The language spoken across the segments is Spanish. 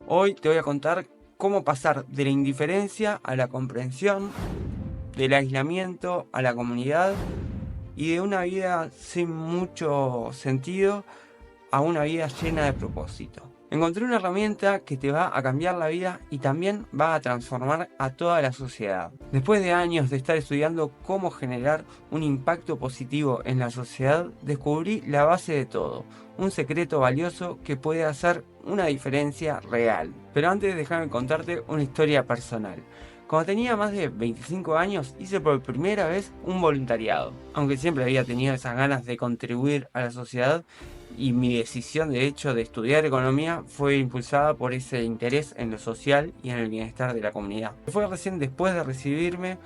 Hoy te voy a contar cómo pasar de la indiferencia a la comprensión, del aislamiento a la comunidad y de una vida sin mucho sentido a una vida llena de propósito. Encontré una herramienta que te va a cambiar la vida y también va a transformar a toda la sociedad. Después de años de estar estudiando cómo generar un impacto positivo en la sociedad, descubrí la base de todo, un secreto valioso que puede hacer una diferencia real. Pero antes déjame contarte una historia personal. Cuando tenía más de 25 años hice por primera vez un voluntariado. Aunque siempre había tenido esas ganas de contribuir a la sociedad, y mi decisión de hecho de estudiar economía fue impulsada por ese interés en lo social y en el bienestar de la comunidad. Fue recién después de recibirme,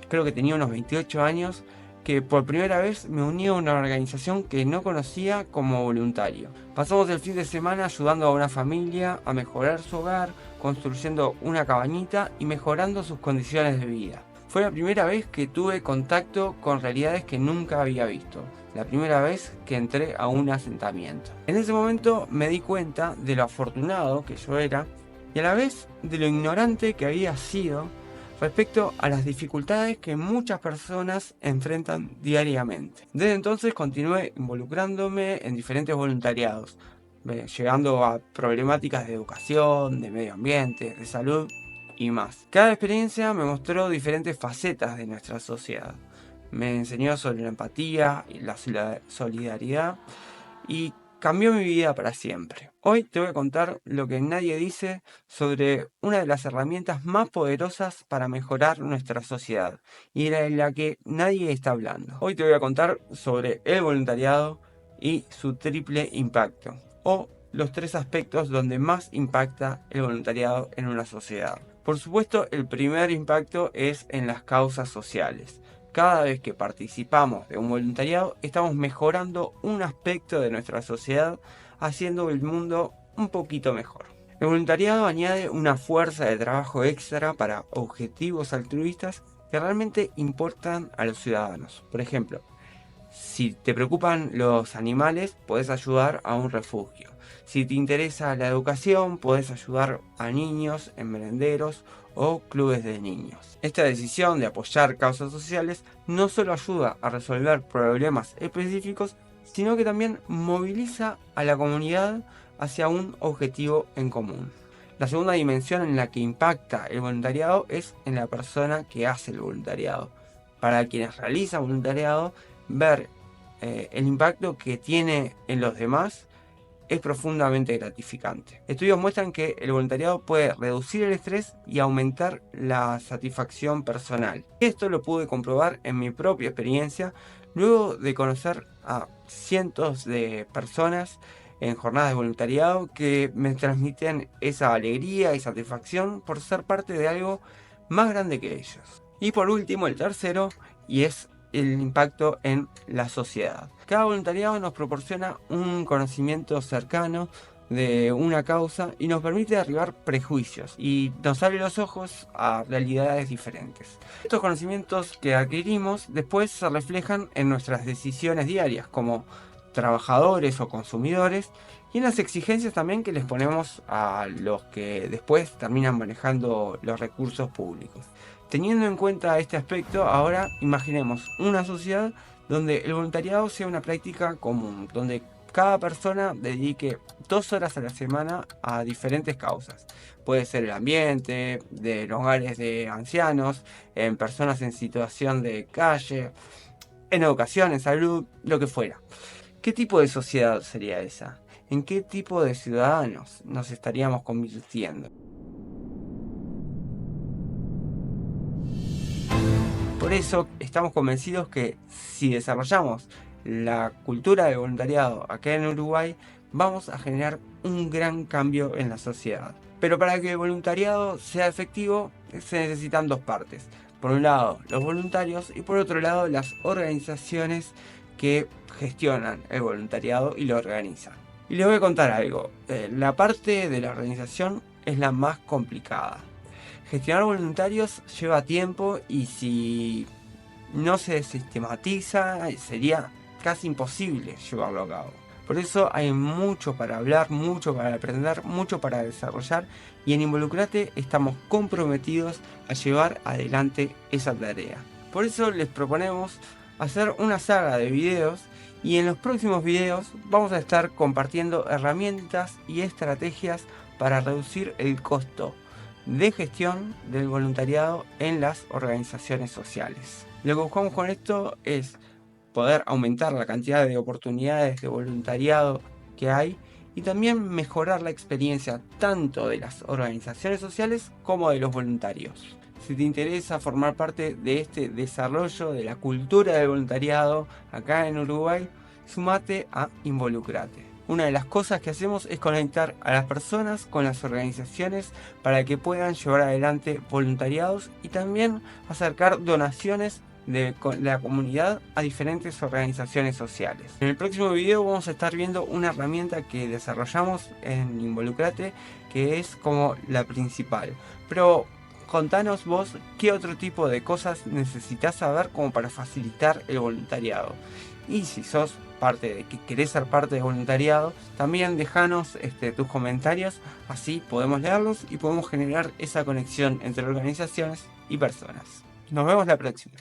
creo que tenía unos 28 años, que por primera vez me uní a una organización que no conocía como voluntario. Pasamos el fin de semana ayudando a una familia a mejorar su hogar, construyendo una cabañita y mejorando sus condiciones de vida. Fue la primera vez que tuve contacto con realidades que nunca había visto. La primera vez que entré a un asentamiento. En ese momento me di cuenta de lo afortunado que yo era y a la vez de lo ignorante que había sido respecto a las dificultades que muchas personas enfrentan diariamente. Desde entonces continué involucrándome en diferentes voluntariados, llegando a problemáticas de educación, de medio ambiente, de salud y más. Cada experiencia me mostró diferentes facetas de nuestra sociedad. Me enseñó sobre la empatía y la solidaridad y cambió mi vida para siempre. Hoy te voy a contar lo que nadie dice sobre una de las herramientas más poderosas para mejorar nuestra sociedad y de la que nadie está hablando. Hoy te voy a contar sobre el voluntariado y su triple impacto, o los tres aspectos donde más impacta el voluntariado en una sociedad. Por supuesto, el primer impacto es en las causas sociales. Cada vez que participamos de un voluntariado, estamos mejorando un aspecto de nuestra sociedad, haciendo el mundo un poquito mejor. El voluntariado añade una fuerza de trabajo extra para objetivos altruistas que realmente importan a los ciudadanos. Por ejemplo, si te preocupan los animales, podés ayudar a un refugio. Si te interesa la educación, podés ayudar a niños en merenderos o clubes de niños. Esta decisión de apoyar causas sociales no solo ayuda a resolver problemas específicos, sino que también moviliza a la comunidad hacia un objetivo en común. La segunda dimensión en la que impacta el voluntariado es en la persona que hace el voluntariado. Para quienes realizan voluntariado, ver el impacto que tiene en los demás es profundamente gratificante. Estudios muestran que el voluntariado puede reducir el estrés y aumentar la satisfacción personal. Esto lo pude comprobar en mi propia experiencia luego de conocer a cientos de personas en jornadas de voluntariado que me transmiten esa alegría y satisfacción por ser parte de algo más grande que ellos. Y por último, el tercero, y es el impacto en la sociedad. Cada voluntariado nos proporciona un conocimiento cercano de una causa y nos permite derribar prejuicios y nos abre los ojos a realidades diferentes. Estos conocimientos que adquirimos después se reflejan en nuestras decisiones diarias como trabajadores o consumidores y en las exigencias también que les ponemos a los que después terminan manejando los recursos públicos. Teniendo en cuenta este aspecto, ahora imaginemos una sociedad donde el voluntariado sea una práctica común, donde cada persona dedique 2 horas a la semana a diferentes causas. Puede ser el ambiente, de los hogares de ancianos, en personas en situación de calle, en educación, en salud, lo que fuera. ¿Qué tipo de sociedad sería esa? ¿En qué tipo de ciudadanos nos estaríamos convirtiendo? Por eso estamos convencidos que si desarrollamos la cultura del voluntariado acá en Uruguay, vamos a generar un gran cambio en la sociedad. Pero para que el voluntariado sea efectivo, se necesitan dos partes. Por un lado, los voluntarios y por otro lado, las organizaciones que gestionan el voluntariado y lo organizan. Y les voy a contar algo. La parte de la organización es la más complicada. Gestionar voluntarios lleva tiempo y si no se sistematiza sería casi imposible llevarlo a cabo. Por eso hay mucho para hablar, mucho para aprender, mucho para desarrollar, y en Involucrate estamos comprometidos a llevar adelante esa tarea. Por eso les proponemos hacer una saga de videos, y en los próximos videos vamos a estar compartiendo herramientas y estrategias para reducir el costo de gestión del voluntariado en las organizaciones sociales. Lo que buscamos con esto es poder aumentar la cantidad de oportunidades de voluntariado que hay, y también mejorar la experiencia tanto de las organizaciones sociales como de los voluntarios. Si te interesa formar parte de este desarrollo de la cultura del voluntariado acá en Uruguay, sumate a Involucrate. Una de las cosas que hacemos es conectar a las personas con las organizaciones para que puedan llevar adelante voluntariados, y también acercar donaciones de la comunidad a diferentes organizaciones sociales. En el próximo video vamos a estar viendo una herramienta que desarrollamos en Involucrate, que es como la principal. Pero contanos vos qué otro tipo de cosas necesitas saber como para facilitar el voluntariado. Y si sos parte de que querés ser parte de voluntariado, también dejanos tus comentarios, así podemos leerlos y podemos generar esa conexión entre organizaciones y personas. Nos vemos la próxima.